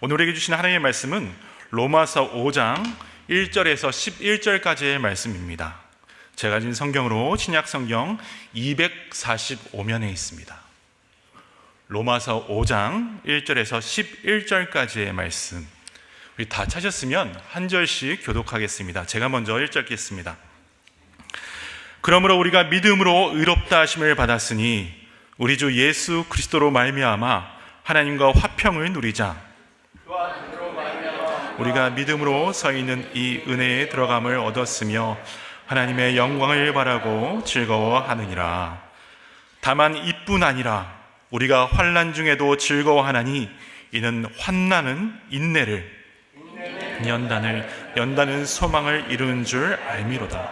오늘 우리에게 주신 하나님의 말씀은 로마서 5장 1절에서 11절까지의 말씀입니다. 제가 가진 성경으로 신약 성경 245면에 있습니다. 로마서 5장 1절에서 11절까지의 말씀, 우리 다 찾았으면 한 절씩 교독하겠습니다. 제가 먼저 1절 읽겠습니다. 그러므로 우리가 믿음으로 의롭다 하심을 받았으니 우리 주 예수 그리스도로 말미암아 하나님과 화평을 누리자. 우리가 믿음으로 서 있는 이 은혜에 들어감을 얻었으며 하나님의 영광을 바라고 즐거워하느니라. 다만 이뿐 아니라 우리가 환난 중에도 즐거워하나니 이는 환난은 인내를, 연단은 소망을 이루는 줄 알미로다.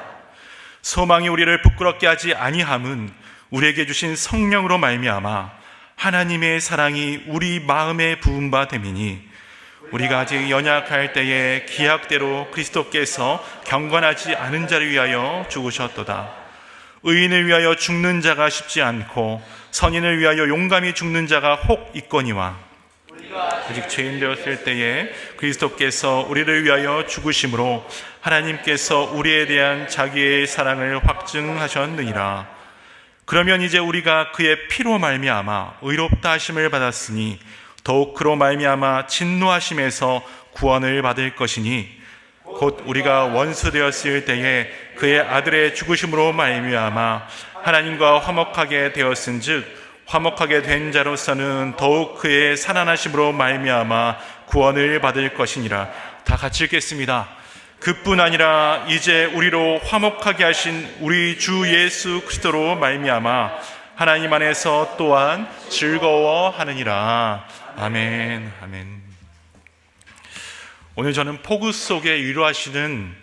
소망이 우리를 부끄럽게 하지 아니함은 우리에게 주신 성령으로 말미암아 하나님의 사랑이 우리 마음에 부은 바 됨이니 우리가 아직 연약할 때에 기약대로 그리스도께서 경건하지 않은 자를 위하여 죽으셨도다. 의인을 위하여 죽는 자가 쉽지 않고 선인을 위하여 용감히 죽는 자가 혹 있거니와 아직 죄인 되었을 때에 그리스도께서 우리를 위하여 죽으심으로 하나님께서 우리에 대한 자기의 사랑을 확증하셨느니라. 그러면 이제 우리가 그의 피로 말미암아 의롭다 하심을 받았으니 더욱 그로 말미암아 진노하심에서 구원을 받을 것이니 곧 우리가 원수 되었을 때에 그의 아들의 죽으심으로 말미암아 하나님과 화목하게 되었은즉 화목하게 된 자로서는 더욱 그의 살아나심으로 말미암아 구원을 받을 것이니라. 다 같이 읽겠습니다. 그뿐 아니라 이제 우리로 화목하게 하신 우리 주 예수 그리스도로 말미암아 하나님 안에서 또한 즐거워하느니라. 아멘, 아멘. 오늘 저는 폭우 속에 위로하시는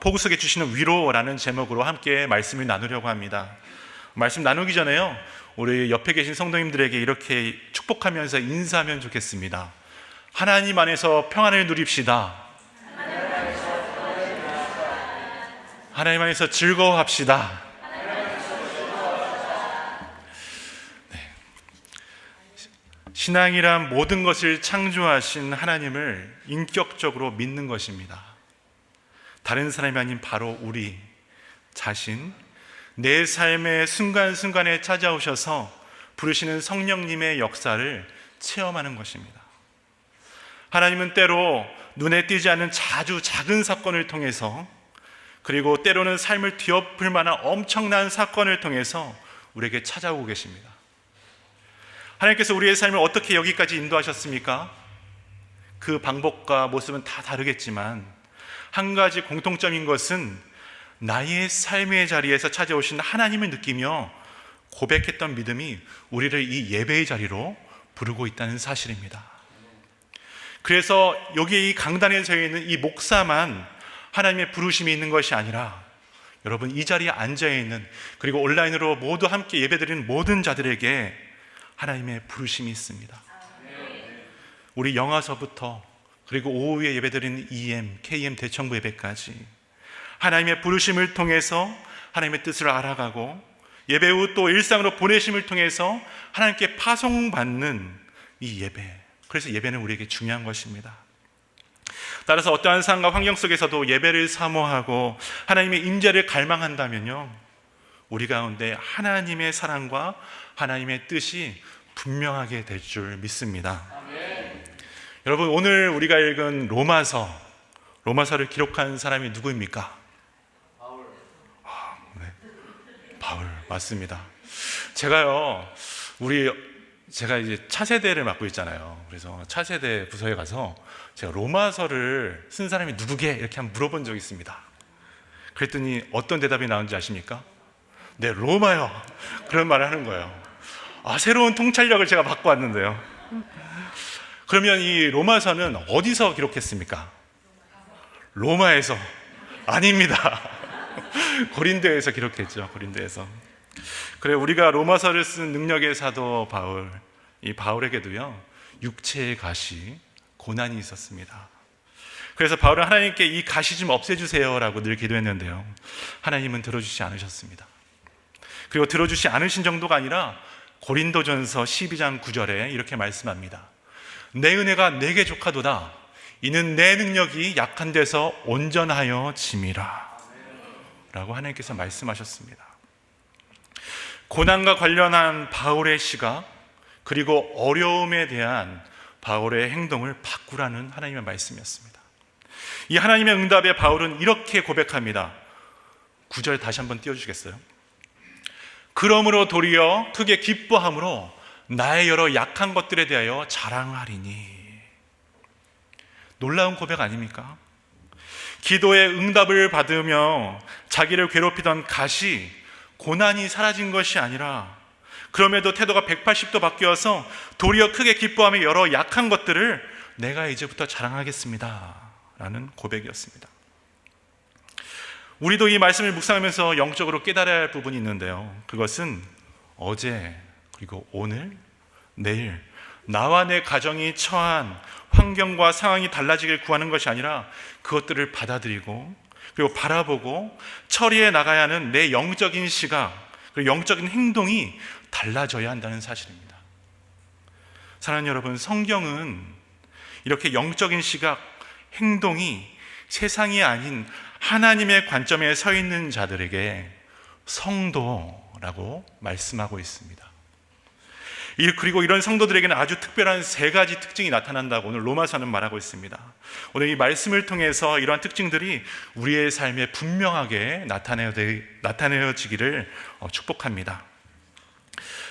폭우 속에 주시는 위로라는 제목으로 함께 말씀을 나누려고 합니다. 말씀 나누기 전에요, 우리 옆에 계신 성도님들에게 이렇게 축복하면서 인사하면 좋겠습니다. 하나님 안에서 평안을 누립시다. 하나님 안에서 즐거워합시다. 신앙이란 모든 것을 창조하신 하나님을 인격적으로 믿는 것입니다. 다른 사람이 아닌 바로 우리 자신, 내 삶의 순간순간에 찾아오셔서 부르시는 성령님의 역사를 체험하는 것입니다. 하나님은 때로 눈에 띄지 않는 아주 작은 사건을 통해서, 그리고 때로는 삶을 뒤엎을 만한 엄청난 사건을 통해서 우리에게 찾아오고 계십니다. 하나님께서 우리의 삶을 어떻게 여기까지 인도하셨습니까? 그 방법과 모습은 다 다르겠지만 한 가지 공통점인 것은 나의 삶의 자리에서 찾아오신 하나님을 느끼며 고백했던 믿음이 우리를 이 예배의 자리로 부르고 있다는 사실입니다. 그래서 여기 이 강단에 서 있는 이 목사만 하나님의 부르심이 있는 것이 아니라 여러분 이 자리에 앉아있는, 그리고 온라인으로 모두 함께 예배드리는 모든 자들에게 하나님의 부르심이 있습니다. 우리 영화서부터 그리고 오후에 예배드리는 EM, KM 대청부 예배까지 하나님의 부르심을 통해서 하나님의 뜻을 알아가고 예배 후 또 일상으로 보내심을 통해서 하나님께 파송받는 이 예배, 그래서 예배는 우리에게 중요한 것입니다. 따라서 어떠한 상황과 환경 속에서도 예배를 사모하고 하나님의 임재를 갈망한다면요, 우리 가운데 하나님의 사랑과 하나님의 뜻이 분명하게 될 줄 믿습니다. 아멘. 여러분, 오늘 우리가 읽은 로마서를 기록한 사람이 누구입니까? 바울. 네. 바울 맞습니다. 제가 이제 차세대를 맡고 있잖아요. 그래서 차세대 부서에 가서 제가 로마서를 쓴 사람이 누구게 이렇게 한번 물어본 적이 있습니다. 그랬더니 어떤 대답이 나온지 아십니까? 네, 로마요. 그런 말을 하는 거예요. 새로운 통찰력을 제가 받고 왔는데요. 그러면 이 로마서는 어디서 기록했습니까? 로마에서. 아닙니다. 고린도에서 기록했죠. 고린도에서. 그래, 우리가 로마서를 쓴 능력의 사도 바울, 이 바울에게도요, 육체의 가시, 고난이 있었습니다. 그래서 바울은 하나님께 이 가시 좀 없애주세요 라고 늘 기도했는데요, 하나님은 들어주지 않으셨습니다. 그리고 들어주지 않으신 정도가 아니라 고린도전서 12장 9절에 이렇게 말씀합니다. 내 은혜가 내게 족하도다. 이는 내 능력이 약한 데서 온전하여 짐이라 라고 하나님께서 말씀하셨습니다. 고난과 관련한 바울의 시각, 그리고 어려움에 대한 바울의 행동을 바꾸라는 하나님의 말씀이었습니다. 이 하나님의 응답에 바울은 이렇게 고백합니다. 9절 다시 한번 띄워주시겠어요? 그러므로 도리어 크게 기뻐함으로 나의 여러 약한 것들에 대하여 자랑하리니. 놀라운 고백 아닙니까? 기도의 응답을 받으며 자기를 괴롭히던 갓이 고난이 사라진 것이 아니라 그럼에도 태도가 180도 바뀌어서 도리어 크게 기뻐하며 여러 약한 것들을 내가 이제부터 자랑하겠습니다 라는 고백이었습니다. 우리도 이 말씀을 묵상하면서 영적으로 깨달아야 할 부분이 있는데요, 그것은 어제 그리고 오늘, 내일 나와 내 가정이 처한 환경과 상황이 달라지길 구하는 것이 아니라 그것들을 받아들이고 그리고 바라보고 처리해 나가야 하는 내 영적인 시각, 그리고 영적인 행동이 달라져야 한다는 사실입니다. 사랑하는 여러분, 성경은 이렇게 영적인 시각, 행동이 세상이 아닌 하나님의 관점에 서 있는 자들에게 성도라고 말씀하고 있습니다. 그리고 이런 성도들에게는 아주 특별한 세 가지 특징이 나타난다고 오늘 로마서는 말하고 있습니다. 오늘 이 말씀을 통해서 이러한 특징들이 우리의 삶에 분명하게 나타내어지기를 축복합니다.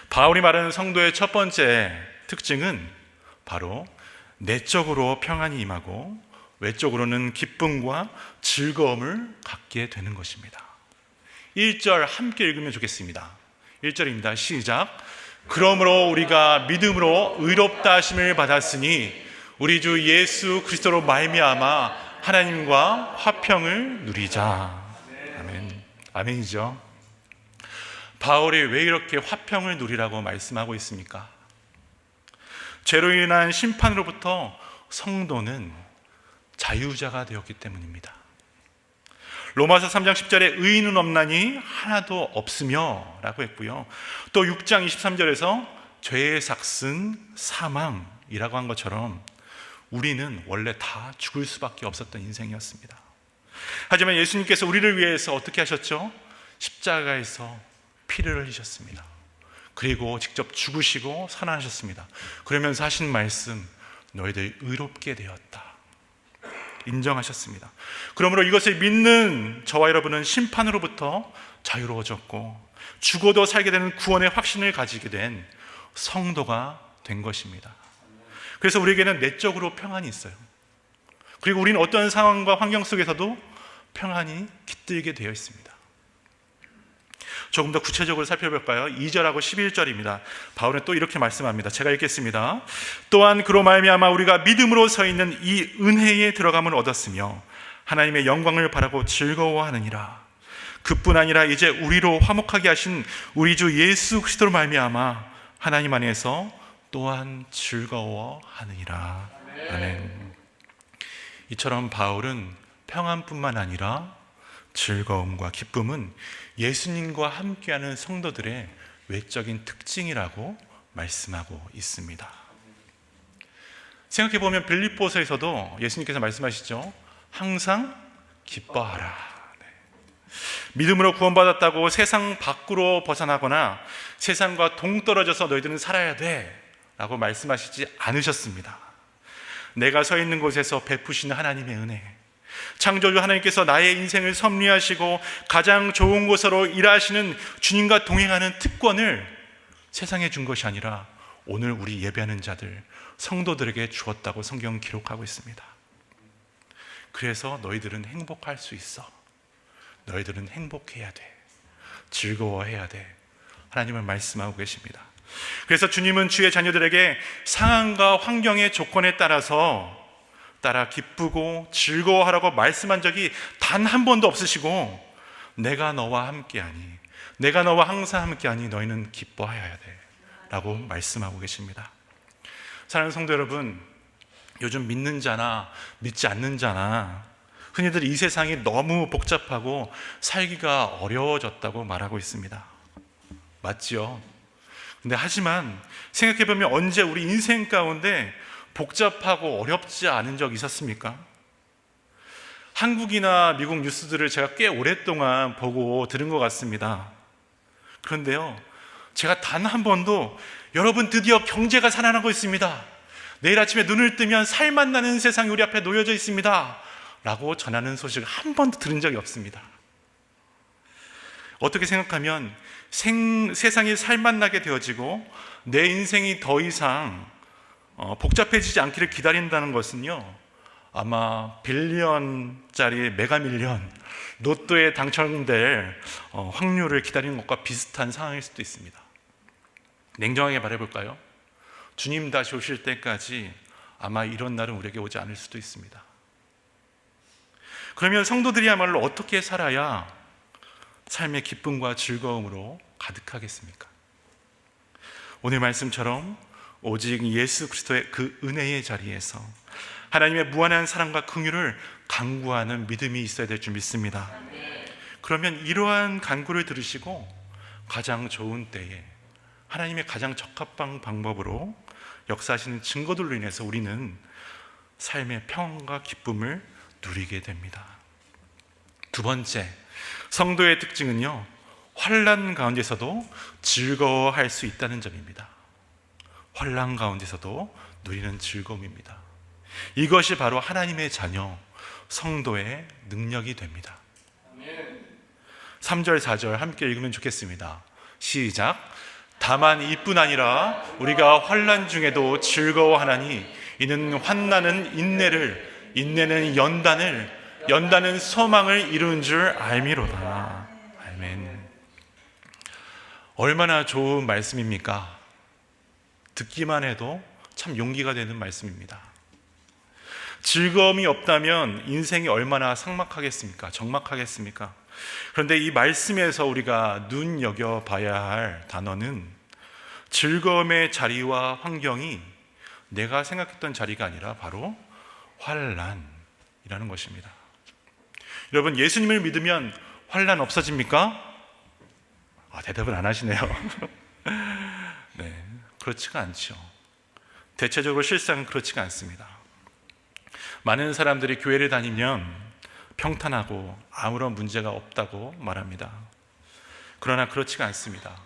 바울이 말하는 성도의 첫 번째 특징은 바로 내적으로 평안이 임하고 외적으로는 기쁨과 즐거움을 갖게 되는 것입니다. 1절 함께 읽으면 좋겠습니다. 1절입니다. 시작. 그러므로 우리가 믿음으로 의롭다 하심을 받았으니 우리 주 예수 그리스도로 말미암아 하나님과 화평을 누리자. 아멘. 아멘이죠. 바울이 왜 이렇게 화평을 누리라고 말씀하고 있습니까? 죄로 인한 심판으로부터 성도는 자유자가 되었기 때문입니다. 로마서 3장 10절에 의인은 없나니 하나도 없으며 라고 했고요, 또 6장 23절에서 죄의 삭슨 사망이라고 한 것처럼 우리는 원래 다 죽을 수밖에 없었던 인생이었습니다. 하지만 예수님께서 우리를 위해서 어떻게 하셨죠? 십자가에서 피를 흘리셨습니다. 그리고 직접 죽으시고 살아나셨습니다. 그러면서 하신 말씀, 너희들 의롭게 되었다 인정하셨습니다. 그러므로 이것을 믿는 저와 여러분은 심판으로부터 자유로워졌고 죽어도 살게 되는 구원의 확신을 가지게 된 성도가 된 것입니다. 그래서 우리에게는 내적으로 평안이 있어요. 그리고 우리는 어떤 상황과 환경 속에서도 평안이 깃들게 되어 있습니다. 조금 더 구체적으로 살펴볼까요? 2절하고 11절입니다. 바울은 또 이렇게 말씀합니다. 제가 읽겠습니다. 또한 그로 말미암아 우리가 믿음으로 서 있는 이 은혜에 들어감을 얻었으며 하나님의 영광을 바라고 즐거워하느니라. 그뿐 아니라 이제 우리로 화목하게 하신 우리 주 예수 그리스도로 말미암아 하나님 안에서 또한 즐거워하느니라. 아멘. 이처럼 바울은 평안뿐만 아니라 즐거움과 기쁨은 예수님과 함께하는 성도들의 외적인 특징이라고 말씀하고 있습니다. 생각해보면 빌립보서에서도 예수님께서 말씀하시죠. 항상 기뻐하라. 네. 믿음으로 구원받았다고 세상 밖으로 벗어나거나 세상과 동떨어져서 너희들은 살아야 돼 라고 말씀하시지 않으셨습니다. 내가 서 있는 곳에서 베푸시는 하나님의 은혜, 창조주 하나님께서 나의 인생을 섭리하시고 가장 좋은 곳으로 일하시는 주님과 동행하는 특권을 세상에 준 것이 아니라 오늘 우리 예배하는 자들, 성도들에게 주었다고 성경은 기록하고 있습니다. 그래서 너희들은 행복할 수 있어. 너희들은 행복해야 돼. 즐거워해야 돼. 하나님은 말씀하고 계십니다. 그래서 주님은 주의 자녀들에게 상황과 환경의 조건에 따라 기쁘고 즐거워하라고 말씀한 적이 단 한 번도 없으시고, 내가 너와 함께하니, 내가 너와 항상 함께하니 너희는 기뻐하여야 돼 라고 말씀하고 계십니다. 사랑하는 성도 여러분, 요즘 믿는 자나 믿지 않는 자나 흔히들 이 세상이 너무 복잡하고 살기가 어려워졌다고 말하고 있습니다. 맞죠? 근데 하지만 생각해보면 언제 우리 인생 가운데 복잡하고 어렵지 않은 적 있었습니까? 한국이나 미국 뉴스들을 제가 꽤 오랫동안 보고 들은 것 같습니다. 그런데요, 제가 단 한 번도 여러분 드디어 경제가 살아나고 있습니다, 내일 아침에 눈을 뜨면 살맛 나는 세상이 우리 앞에 놓여져 있습니다 라고 전하는 소식을 한 번도 들은 적이 없습니다. 어떻게 생각하면 세상이 살맛 나게 되어지고 내 인생이 더 이상 복잡해지지 않기를 기다린다는 것은요, 아마 빌리언짜리 메가밀리언 로또에 당첨될 확률을 기다리는 것과 비슷한 상황일 수도 있습니다. 냉정하게 말해볼까요? 주님 다시 오실 때까지 아마 이런 날은 우리에게 오지 않을 수도 있습니다. 그러면 성도들이야말로 어떻게 살아야 삶의 기쁨과 즐거움으로 가득하겠습니까? 오늘 말씀처럼 오직 예수 그리스도의 그 은혜의 자리에서 하나님의 무한한 사랑과 긍휼을 간구하는 믿음이 있어야 될 줄 믿습니다. 그러면 이러한 간구를 들으시고 가장 좋은 때에 하나님의 가장 적합한 방법으로 역사하시는 증거들로 인해서 우리는 삶의 평안과 기쁨을 누리게 됩니다. 두 번째, 성도의 특징은요, 환난 가운데서도 즐거워할 수 있다는 점입니다. 환난 가운데서도 누리는 즐거움입니다. 이것이 바로 하나님의 자녀 성도의 능력이 됩니다. 3절 4절 함께 읽으면 좋겠습니다. 시작. 다만 이뿐 아니라 우리가 환난 중에도 즐거워하나니 이는 환난은 인내를, 인내는 연단을, 연단은 소망을 이루는 줄 알미로다. 아멘. 얼마나 좋은 말씀입니까? 듣기만 해도 참 용기가 되는 말씀입니다. 즐거움이 없다면 인생이 얼마나 삭막하겠습니까? 적막하겠습니까? 그런데 이 말씀에서 우리가 눈여겨봐야 할 단어는 즐거움의 자리와 환경이 내가 생각했던 자리가 아니라 바로 환난이라는 것입니다. 여러분, 예수님을 믿으면 환난 없어집니까? 대답을 안 하시네요. 네, 그렇지가 않죠. 대체적으로 실상은 그렇지가 않습니다. 많은 사람들이 교회를 다니면 평탄하고 아무런 문제가 없다고 말합니다. 그러나 그렇지가 않습니다.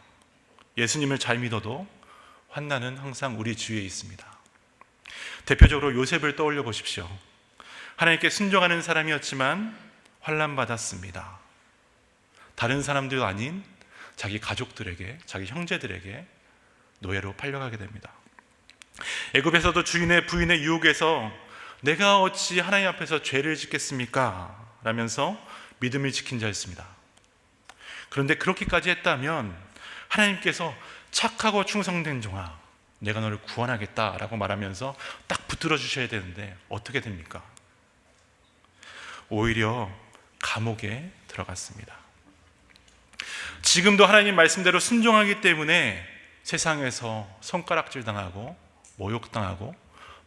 예수님을 잘 믿어도 환난은 항상 우리 주위에 있습니다. 대표적으로 요셉을 떠올려 보십시오. 하나님께 순종하는 사람이었지만 환난 받았습니다. 다른 사람도 아닌 자기 가족들에게, 자기 형제들에게 노예로 팔려가게 됩니다. 애굽에서도 주인의 부인의 유혹에서 내가 어찌 하나님 앞에서 죄를 짓겠습니까? 라면서 믿음을 지킨 자였습니다. 그런데 그렇게까지 했다면 하나님께서 착하고 충성된 종아, 내가 너를 구원하겠다라고 말하면서 딱 붙들어 주셔야 되는데 어떻게 됩니까? 오히려 감옥에 들어갔습니다. 지금도 하나님 말씀대로 순종하기 때문에 세상에서 손가락질 당하고 모욕당하고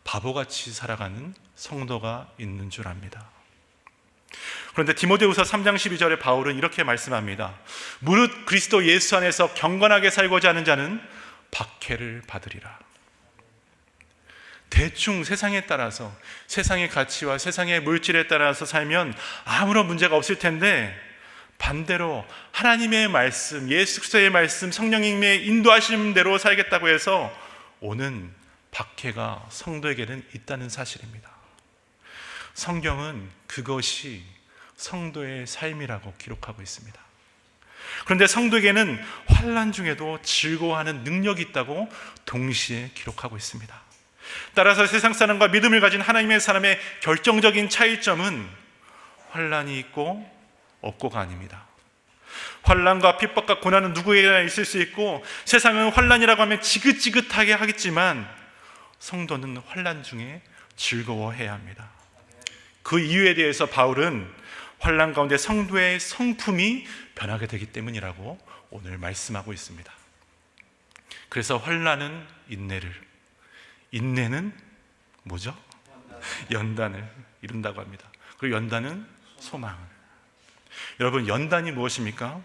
바보같이 살아가는 성도가 있는 줄 압니다. 그런데 디모데후서 3장 12절에 바울은 이렇게 말씀합니다. 무릇 그리스도 예수 안에서 경건하게 살고자 하는 자는 박해를 받으리라. 대충 세상에 따라서, 세상의 가치와 세상의 물질에 따라서 살면 아무런 문제가 없을 텐데, 반대로 하나님의 말씀, 예수 그리스도의 말씀, 성령님의 인도하심대로 살겠다고 해서 오는 박해가 성도에게는 있다는 사실입니다. 성경은 그것이 성도의 삶이라고 기록하고 있습니다. 그런데 성도에게는 환난 중에도 즐거워하는 능력이 있다고 동시에 기록하고 있습니다. 따라서 세상 사람과 믿음을 가진 하나님의 사람의 결정적인 차이점은 환난이 있고 없고가 아닙니다. 환난과 핍박과 고난은 누구에게나 있을 수 있고, 세상은 환난이라고 하면 지긋지긋하게 하겠지만 성도는 환난 중에 즐거워해야 합니다. 그 이유에 대해서 바울은 환난 가운데 성도의 성품이 변하게 되기 때문이라고 오늘 말씀하고 있습니다. 그래서 환난은 인내를, 인내는 뭐죠? 연단을 이룬다고 합니다. 그리고 연단은 소망을. 여러분, 연단이 무엇입니까?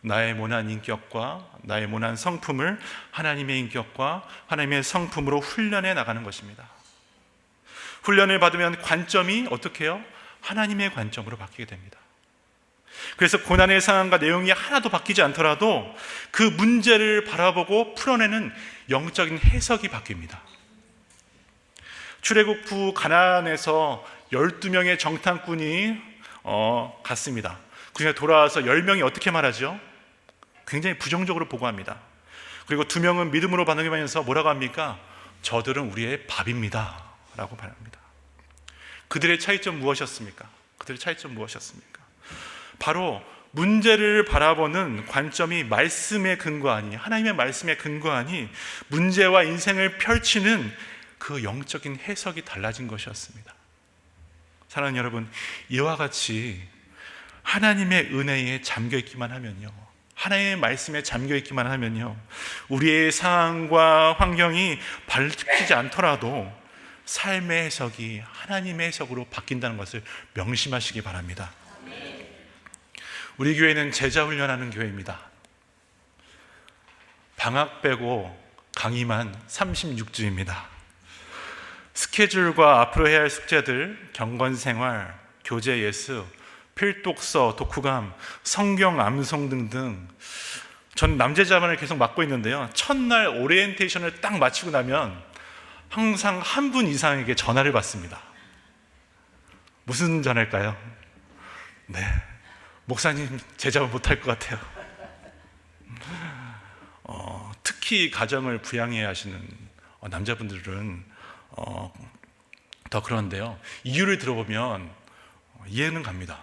나의 모난 인격과 나의 모난 성품을 하나님의 인격과 하나님의 성품으로 훈련해 나가는 것입니다. 훈련을 받으면 관점이 어떻게 해요? 하나님의 관점으로 바뀌게 됩니다. 그래서 고난의 상황과 내용이 하나도 바뀌지 않더라도 그 문제를 바라보고 풀어내는 영적인 해석이 바뀝니다. 출애굽 후 가나안에서 12명의 정탐꾼이 갔습니다. 그중에 돌아와서 10명이 어떻게 말하죠? 굉장히 부정적으로 보고합니다. 그리고 2명은 믿음으로 반응하면서 뭐라고 합니까? 저들은 우리의 밥입니다 라고 말합니다. 그들의 차이점 무엇이었습니까? 그들의 차이점 무엇이었습니까? 바로 문제를 바라보는 관점이 말씀에 근거하니, 하나님의 말씀에 근거하니 문제와 인생을 펼치는 그 영적인 해석이 달라진 것이었습니다. 사랑하는 여러분, 이와 같이 하나님의 은혜에 잠겨있기만 하면요, 하나님의 말씀에 잠겨있기만 하면요, 우리의 상황과 환경이 바뀌지 않더라도 삶의 해석이 하나님의 해석으로 바뀐다는 것을 명심하시기 바랍니다. 우리 교회는 제자 훈련하는 교회입니다. 방학 빼고 강의만 36주입니다. 스케줄과 앞으로 해야 할 숙제들, 경건생활, 교제 예수, 필독서, 독후감, 성경 암송 등등, 전 남제자반을 계속 맡고 있는데요, 첫날 오리엔테이션을 딱 마치고 나면 항상 한 분 이상에게 전화를 받습니다. 무슨 전화일까요? 네, 목사님 제자반 못할 것 같아요. 특히 가정을 부양해야 하시는 남자분들은 더 그런데요, 이유를 들어보면 이해는 갑니다.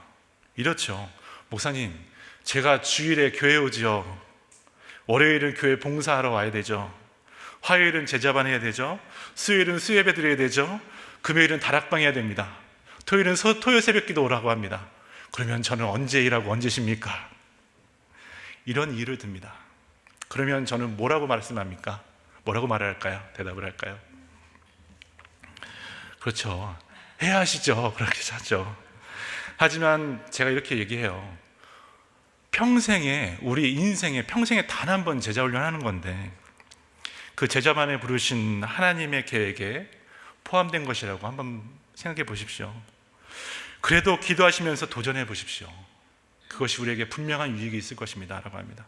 이렇죠. 목사님, 제가 주일에 교회 오지요. 월요일은 교회 봉사하러 와야 되죠. 화요일은 제자반 해야 되죠. 수요일은 수예배 드려야 되죠. 금요일은 다락방 해야 됩니다. 토요일은 토요 새벽기도 오라고 합니다. 그러면 저는 언제 일하고 언제 쉽니까? 이런 이유를 듭니다. 그러면 저는 뭐라고 말씀합니까? 뭐라고 말을 할까요? 대답을 할까요? 그렇죠. 해야 하시죠. 그렇게 하죠. 하지만 제가 이렇게 얘기해요. 평생에, 우리 인생에 평생에 단 한 번 제자 훈련하는 건데 그 제자반에 부르신 하나님의 계획에 포함된 것이라고 한번 생각해 보십시오. 그래도 기도하시면서 도전해 보십시오. 그것이 우리에게 분명한 유익이 있을 것입니다 라고 합니다.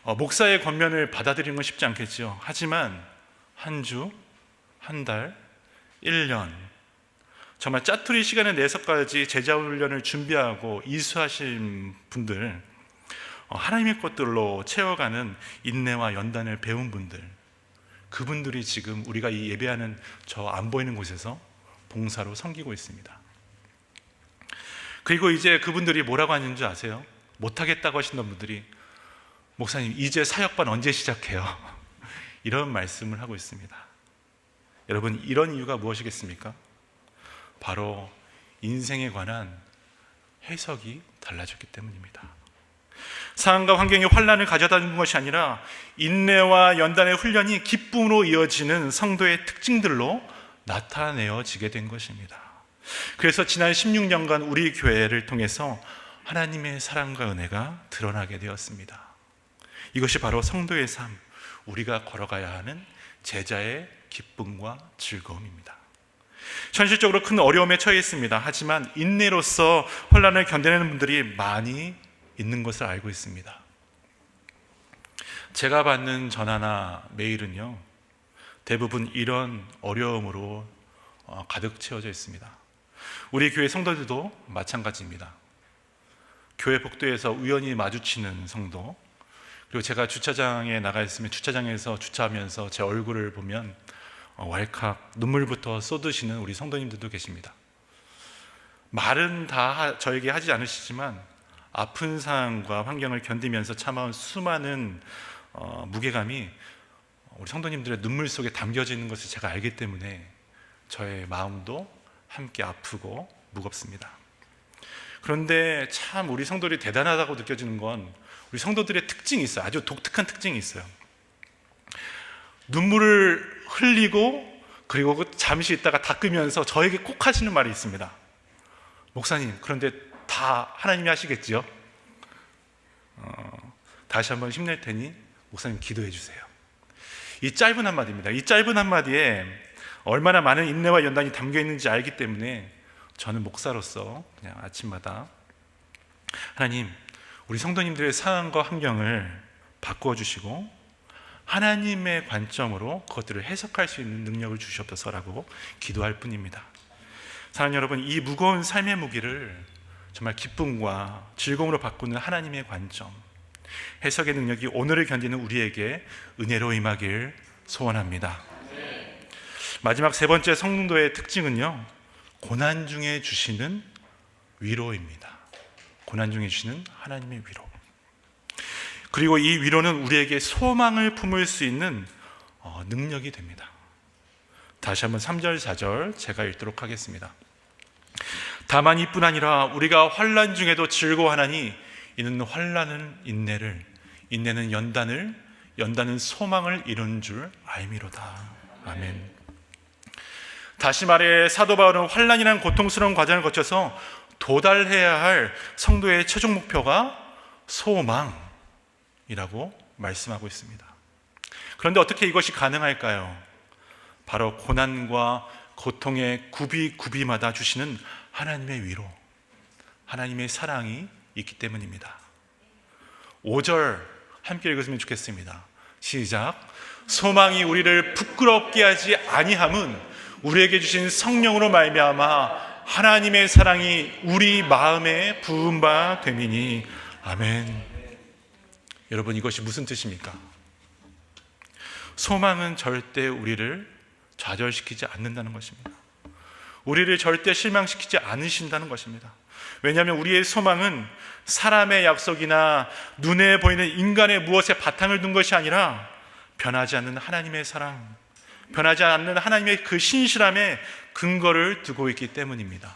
목사의 권면을 받아들이는 건 쉽지 않겠죠. 하지만 한 주, 한 달, 1년 정말 짜투리 시간을 내서까지 제자 훈련을 준비하고 이수하신 분들, 하나님의 것들로 채워가는 인내와 연단을 배운 분들, 그분들이 지금 우리가 이 예배하는 저 안 보이는 곳에서 봉사로 섬기고 있습니다. 그리고 이제 그분들이 뭐라고 하는 줄 아세요? 못하겠다고 하시는 분들이 목사님 이제 사역반 언제 시작해요? 이런 말씀을 하고 있습니다. 여러분, 이런 이유가 무엇이겠습니까? 바로 인생에 관한 해석이 달라졌기 때문입니다. 상황과 환경이 환난을 가져다 준 것이 아니라 인내와 연단의 훈련이 기쁨으로 이어지는 성도의 특징들로 나타내어지게 된 것입니다. 그래서 지난 16년간 우리 교회를 통해서 하나님의 사랑과 은혜가 드러나게 되었습니다. 이것이 바로 성도의 삶, 우리가 걸어가야 하는 제자의 기쁨과 즐거움입니다. 현실적으로 큰 어려움에 처해 있습니다. 하지만 인내로서 혼란을 견뎌내는 분들이 많이 있는 것을 알고 있습니다. 제가 받는 전화나 메일은요, 대부분 이런 어려움으로 가득 채워져 있습니다. 우리 교회 성도들도 마찬가지입니다. 교회 복도에서 우연히 마주치는 성도, 그리고 제가 주차장에 나가 있으면 주차장에서 주차하면서 제 얼굴을 보면 왈칵 눈물부터 쏟으시는 우리 성도님들도 계십니다. 말은 다 저에게 하지 않으시지만 아픈 상황과 환경을 견디면서 참아온 수많은 무게감이 우리 성도님들의 눈물 속에 담겨져 있는 것을 제가 알기 때문에 저의 마음도 함께 아프고 무겁습니다. 그런데 참 우리 성도들이 대단하다고 느껴지는 건 우리 성도들의 특징이 있어요. 아주 독특한 특징이 있어요. 눈물을 흘리고 그리고 잠시 있다가 닦으면서 저에게 꼭 하시는 말이 있습니다. 목사님, 그런데 다 하나님이 하시겠죠? 다시 한번 힘낼 테니 목사님 기도해 주세요. 이 짧은 한마디입니다. 이 짧은 한마디에 얼마나 많은 인내와 연단이 담겨 있는지 알기 때문에 저는 목사로서 그냥 아침마다 하나님, 우리 성도님들의 상황과 환경을 바꾸어 주시고 하나님의 관점으로 그것들을 해석할 수 있는 능력을 주시옵소서라고 기도할 뿐입니다. 사랑하는 여러분, 이 무거운 삶의 무기를 정말 기쁨과 즐거움으로 바꾸는 하나님의 관점, 해석의 능력이 오늘을 견디는 우리에게 은혜로 임하길 소원합니다. 마지막 세 번째 성도의 특징은요, 고난 중에 주시는 위로입니다. 고난 중에 주시는 하나님의 위로. 그리고 이 위로는 우리에게 소망을 품을 수 있는 능력이 됩니다. 다시 한번 3절 4절 제가 읽도록 하겠습니다. 다만 이뿐 아니라 우리가 환난 중에도 즐거워하나니 이는 환난은 인내를, 인내는 연단을, 연단은 소망을 이룬 줄 알미로다. 아멘. 다시 말해 사도 바울은 환난이라는 고통스러운 과정을 거쳐서 도달해야 할 성도의 최종 목표가 소망이라고 말씀하고 있습니다. 그런데 어떻게 이것이 가능할까요? 바로 고난과 고통의 굽이마다 주시는 하나님의 위로, 하나님의 사랑이 있기 때문입니다. 5절 함께 읽으시면 좋겠습니다. 시작. 소망이 우리를 부끄럽게 하지 아니함은 우리에게 주신 성령으로 말미암아 하나님의 사랑이 우리 마음에 부은 바 됨이니. 아멘. 여러분, 이것이 무슨 뜻입니까? 소망은 절대 우리를 좌절시키지 않는다는 것입니다. 우리를 절대 실망시키지 않으신다는 것입니다. 왜냐하면 우리의 소망은 사람의 약속이나 눈에 보이는 인간의 무엇에 바탕을 둔 것이 아니라 변하지 않는 하나님의 사랑, 변하지 않는 하나님의 그 신실함에 근거를 두고 있기 때문입니다.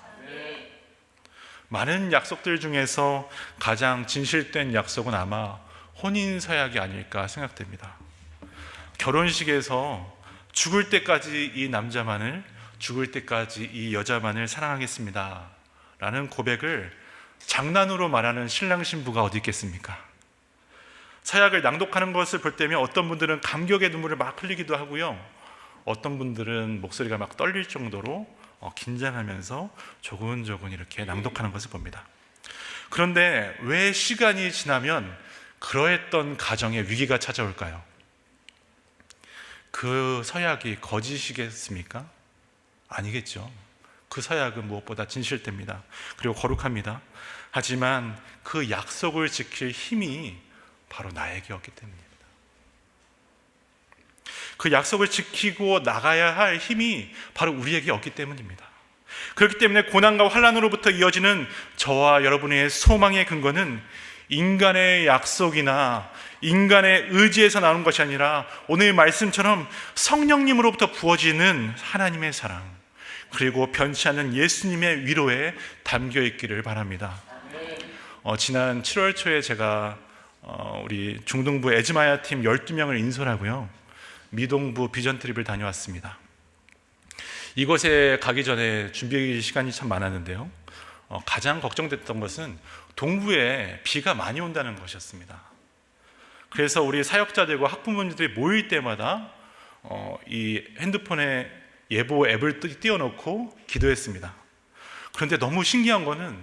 많은 약속들 중에서 가장 진실된 약속은 아마 혼인서약이 아닐까 생각됩니다. 결혼식에서 죽을 때까지 이 남자만을, 죽을 때까지 이 여자만을 사랑하겠습니다 라는 고백을 장난으로 말하는 신랑 신부가 어디 있겠습니까? 서약을 낭독하는 것을 볼 때면 어떤 분들은 감격의 눈물을 막 흘리기도 하고요, 어떤 분들은 목소리가 막 떨릴 정도로 긴장하면서 조근조근 이렇게 낭독하는 것을 봅니다. 그런데 왜 시간이 지나면 그러했던 가정에 위기가 찾아올까요? 그 서약이 거짓이겠습니까? 아니겠죠. 그 서약은 무엇보다 진실됩니다. 그리고 거룩합니다. 하지만 그 약속을 지킬 힘이 바로 나에게였기 때문입니다. 그 약속을 지키고 나가야 할 힘이 바로 우리에게 없기 때문입니다. 그렇기 때문에 고난과 환난으로부터 이어지는 저와 여러분의 소망의 근거는 인간의 약속이나 인간의 의지에서 나오는 것이 아니라 오늘 말씀처럼 성령님으로부터 부어지는 하나님의 사랑, 그리고 변치 않는 예수님의 위로에 담겨 있기를 바랍니다. 지난 7월 초에 제가 우리 중동부 에즈마야 팀 12명을 인솔하고요, 미동부 비전 트립을 다녀왔습니다. 이곳에 가기 전에 준비 시간이 참 많았는데요, 가장 걱정됐던 것은 동부에 비가 많이 온다는 것이었습니다. 그래서 우리 사역자들과 학부모님들이 모일 때마다 이 핸드폰에 예보 앱을 띄워놓고 기도했습니다. 그런데 너무 신기한 거는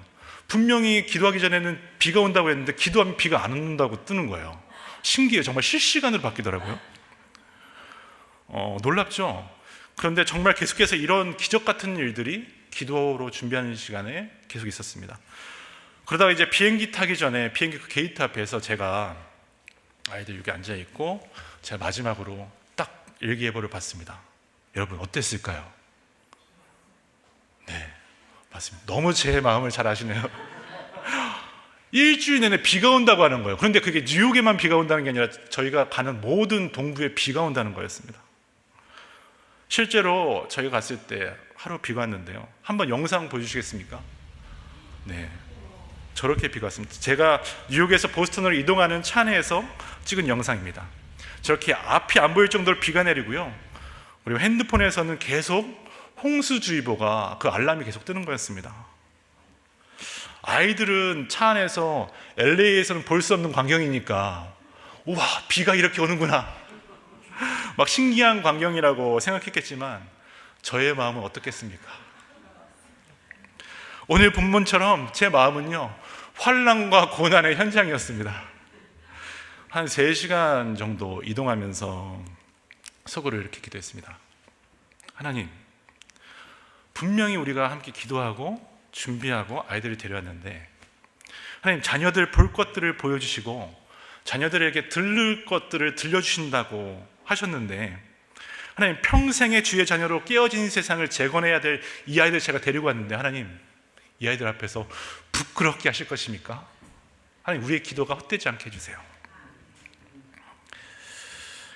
분명히 기도하기 전에는 비가 온다고 했는데 기도하면 비가 안 온다고 뜨는 거예요. 신기해요. 정말 실시간으로 바뀌더라고요. 놀랍죠? 그런데 정말 계속해서 이런 기적 같은 일들이 기도로 준비하는 시간에 계속 있었습니다. 그러다가 이제 비행기 타기 전에 비행기 그 게이트 앞에서 제가 아이들 여기 앉아있고 제가 마지막으로 딱 일기예보를 봤습니다. 여러분 어땠을까요? 네, 맞습니다. 너무 제 마음을 잘 아시네요. 일주일 내내 비가 온다고 하는 거예요. 그런데 그게 뉴욕에만 비가 온다는 게 아니라 저희가 가는 모든 동부에 비가 온다는 거였습니다. 실제로 저희가 갔을 때 하루 비가 왔는데요, 한번 영상 보여주시겠습니까? 네, 저렇게 비가 왔습니다. 제가 뉴욕에서 보스턴으로 이동하는 차 안에서 찍은 영상입니다. 저렇게 앞이 안 보일 정도로 비가 내리고요, 그리고 핸드폰에서는 계속 홍수주의보가 그 알람이 계속 뜨는 거였습니다. 아이들은 차 안에서 LA에서는 볼 수 없는 광경이니까 우와, 비가 이렇게 오는구나 막 신기한 광경이라고 생각했겠지만, 저의 마음은 어떻겠습니까? 오늘 본문처럼 제 마음은요, 환난과 고난의 현장이었습니다. 한 3시간 정도 이동하면서 속으로 이렇게 기도했습니다. 하나님, 분명히 우리가 함께 기도하고 준비하고 아이들을 데려왔는데, 하나님, 자녀들 볼 것들을 보여주시고 자녀들에게 들을 것들을 들려주신다고 하셨는데, 하나님, 평생의 주의 자녀로 깨어진 세상을 재건해야 될 이 아이들 제가 데리고 왔는데, 하나님, 이 아이들 앞에서 부끄럽게 하실 것입니까? 하나님, 우리의 기도가 헛되지 않게 해주세요.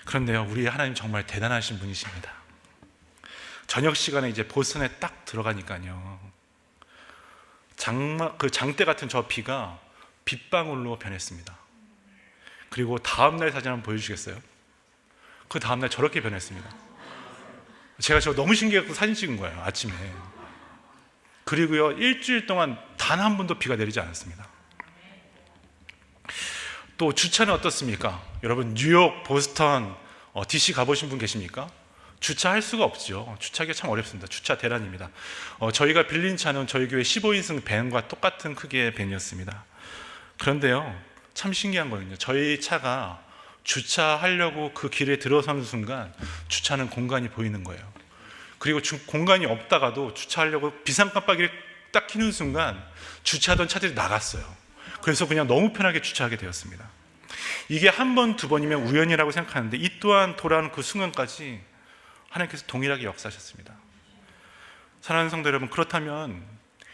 그런데요, 우리 하나님 정말 대단하신 분이십니다. 저녁 시간에 이제 보선에 딱 들어가니까요, 장대 같은 저 비가 빗방울로 변했습니다. 그리고 다음날 사진 한번 보여주시겠어요? 그 다음날 저렇게 변했습니다. 제가 저거 너무 신기해서 사진 찍은 거예요, 아침에. 그리고요, 일주일 동안 단 한 번도 비가 내리지 않았습니다. 또 주차는 어떻습니까? 여러분, 뉴욕, 보스턴, DC 가보신 분 계십니까? 주차할 수가 없죠. 주차하기가 참 어렵습니다. 주차 대란입니다. 저희가 빌린 차는 저희 교회 15인승 밴과 똑같은 크기의 밴이었습니다. 그런데요, 참 신기한 거는요, 저희 차가 주차하려고 그 길에 들어서는 순간 주차하는 공간이 보이는 거예요. 그리고 공간이 없다가도 주차하려고 비상 깜빡이를 딱 켜는 순간 주차하던 차들이 나갔어요. 그래서 그냥 너무 편하게 주차하게 되었습니다. 이게 한 번, 두 번이면 우연이라고 생각하는데, 이 또한 돌아오는 그 순간까지 하나님께서 동일하게 역사하셨습니다. 사랑하는 성도 여러분, 그렇다면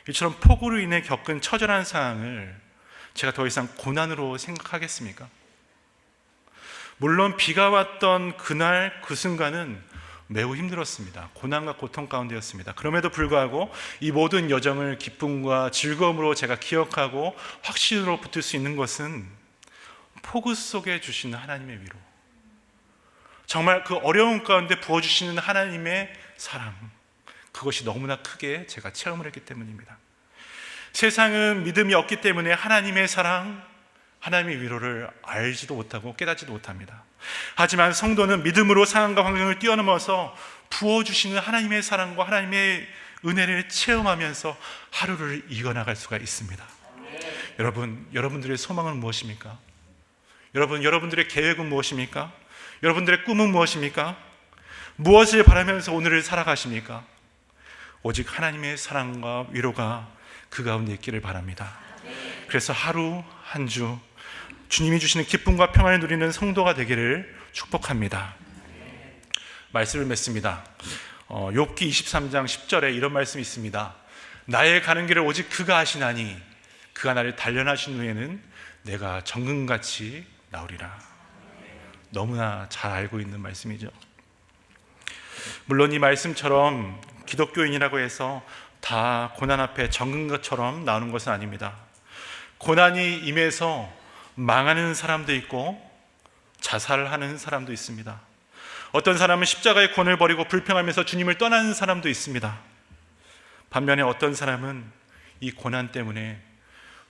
이처럼 폭우로 인해 겪은 처절한 상황을 제가 더 이상 고난으로 생각하겠습니까? 물론 비가 왔던 그날 그 순간은 매우 힘들었습니다. 고난과 고통 가운데였습니다. 그럼에도 불구하고 이 모든 여정을 기쁨과 즐거움으로 제가 기억하고 확신으로 붙을 수 있는 것은 폭우 속에 주시는 하나님의 위로, 정말 그 어려운 가운데 부어주시는 하나님의 사랑, 그것이 너무나 크게 제가 체험을 했기 때문입니다. 세상은 믿음이 없기 때문에 하나님의 사랑, 하나님의 위로를 알지도 못하고 깨닫지도 못합니다. 하지만 성도는 믿음으로 상황과 환경을 뛰어넘어서 부어주시는 하나님의 사랑과 하나님의 은혜를 체험하면서 하루를 이겨나갈 수가 있습니다. 여러분, 여러분들의 소망은 무엇입니까? 여러분들의 계획은 무엇입니까? 여러분들의 꿈은 무엇입니까? 무엇을 바라면서 오늘을 살아가십니까? 오직 하나님의 사랑과 위로가 그 가운데 있기를 바랍니다. 그래서 하루 한 주 주님이 주시는 기쁨과 평안을 누리는 성도가 되기를 축복합니다. 말씀을 맺습니다. 욥기 23장 10절에 이런 말씀이 있습니다. 나의 가는 길을 오직 그가 아시나니 그가 나를 단련하신 후에는 내가 정금같이 나오리라. 너무나 잘 알고 있는 말씀이죠. 물론 이 말씀처럼 기독교인이라고 해서 다 고난 앞에 정금처럼 나오는 것은 아닙니다. 고난이 임해서 망하는 사람도 있고 자살하는 사람도 있습니다. 어떤 사람은 십자가의 권을 버리고 불평하면서 주님을 떠나는 사람도 있습니다. 반면에 어떤 사람은 이 고난 때문에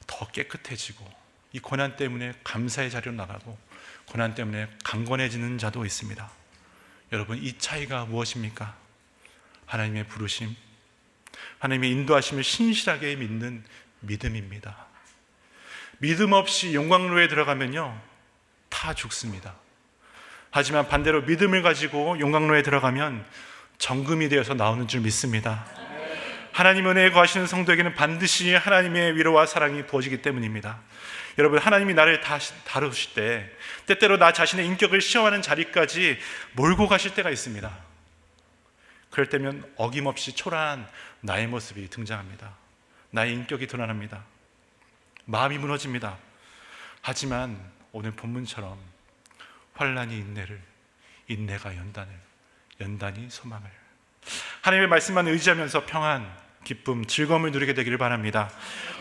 더 깨끗해지고, 이 고난 때문에 감사의 자리로 나가고, 고난 때문에 강건해지는 자도 있습니다. 여러분, 이 차이가 무엇입니까? 하나님의 부르심, 하나님의 인도하심을 신실하게 믿는 믿음입니다. 믿음 없이 용광로에 들어가면요, 다 죽습니다. 하지만 반대로 믿음을 가지고 용광로에 들어가면 정금이 되어서 나오는 줄 믿습니다. 하나님 은혜에 거하시는 성도에게는 반드시 하나님의 위로와 사랑이 부어지기 때문입니다. 여러분, 하나님이 나를 다루실 때 때때로 나 자신의 인격을 시험하는 자리까지 몰고 가실 때가 있습니다. 그럴 때면 어김없이 초라한 나의 모습이 등장합니다. 나의 인격이 드러납니다. 마음이 무너집니다. 하지만 오늘 본문처럼 환난이 인내를, 인내가 연단을, 연단이 소망을, 하나님의 말씀만 의지하면서 평안, 기쁨, 즐거움을 누리게 되기를 바랍니다.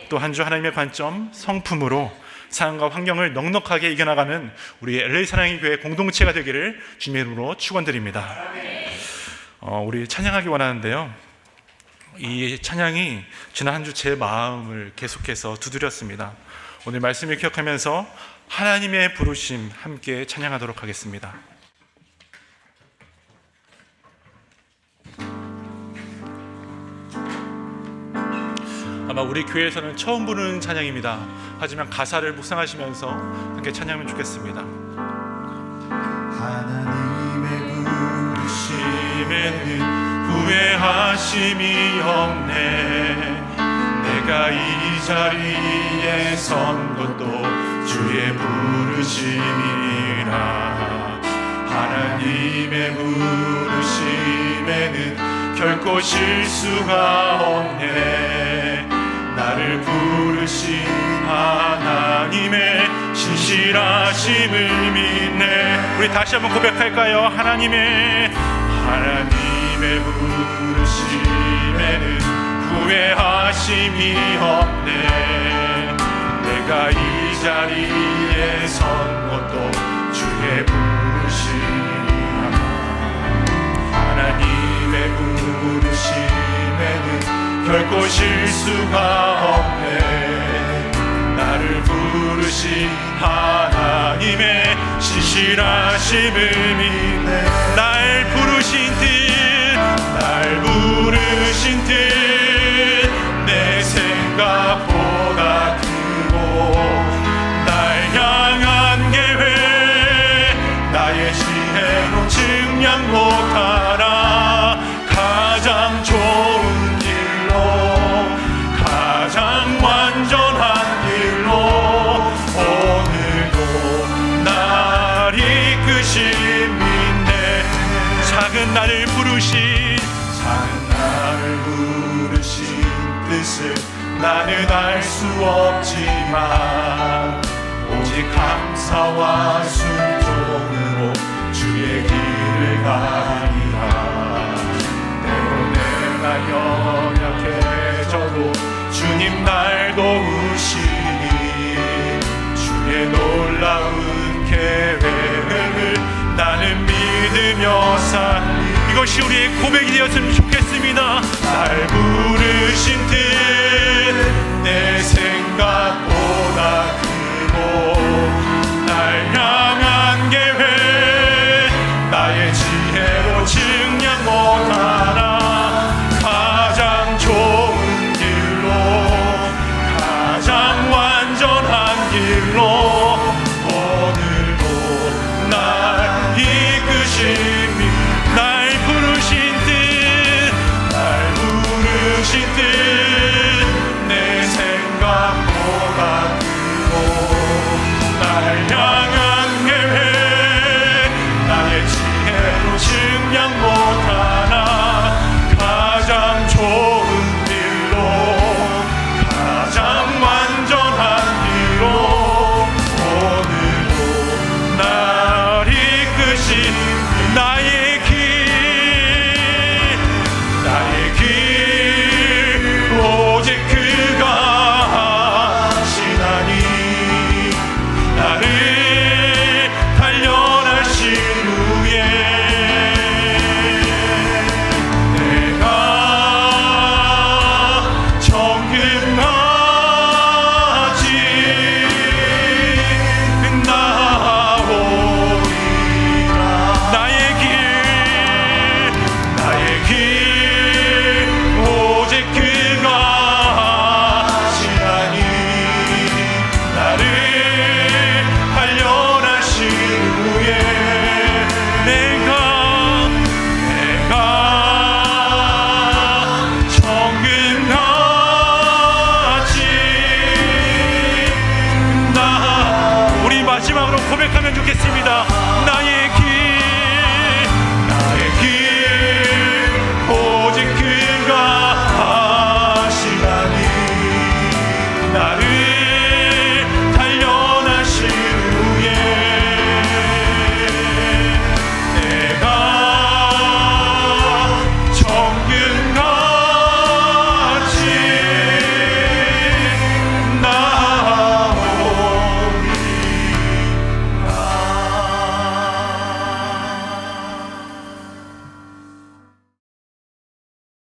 또 한 주 하나님의 관점, 성품으로 상황과 환경을 넉넉하게 이겨나가는 우리 LA 사랑의 교회 공동체가 되기를 주님의 이름으로 축원드립니다. 우리 찬양하기 원하는데요, 이 찬양이 지난 한 주 제 마음을 계속해서 두드렸습니다. 오늘 말씀을 기억하면서 하나님의 부르심 함께 찬양하도록 하겠습니다. 아마 우리 교회에서는 처음 부르는 찬양입니다. 하지만 가사를 묵상하시면서 함께 찬양하면 좋겠습니다. 하나님의 부르심에는 후회하심이 없네. 내가 이 자리에 선 것도 주의 부르심이라. 하나님의 부르심에는 결코 실수가 없네. 나를 부르신 하나님의 신실하심을 믿네. 우리 다시 한번 고백할까요? 하나님의 부르심에는 후회하심이 없네. 내가 이 자리에 선 것도 주의 부르심이라. 하나님의 부르심에는 결코 실수가 없네. 나를 부르신 하나님의 신실하심을 믿네. 날 부르신 뜻 내 생각보다 크고 날 향한 계획 나의 지혜로 증량 못하라. 가장 좋은 길로 가장 완전한 길로 오늘도 날 이끄신 믿네. 작은 나를 부르신 뜻을 나는 알 수 없지만 오직 감사와 순종으로 주의 길을 가리라. 때로 내가 연약해져도 주님 날 도우시니 주의 놀라운 계획을 나는 믿으며 살리. 이것이 우리의 고백이 되었으면 좋겠습니다. 날 부르신 뜻 내 생각보다 크고 날 향한 계획 나의 지혜로 증량 못하라. 가장 좋은 길로 가장 완전한 길로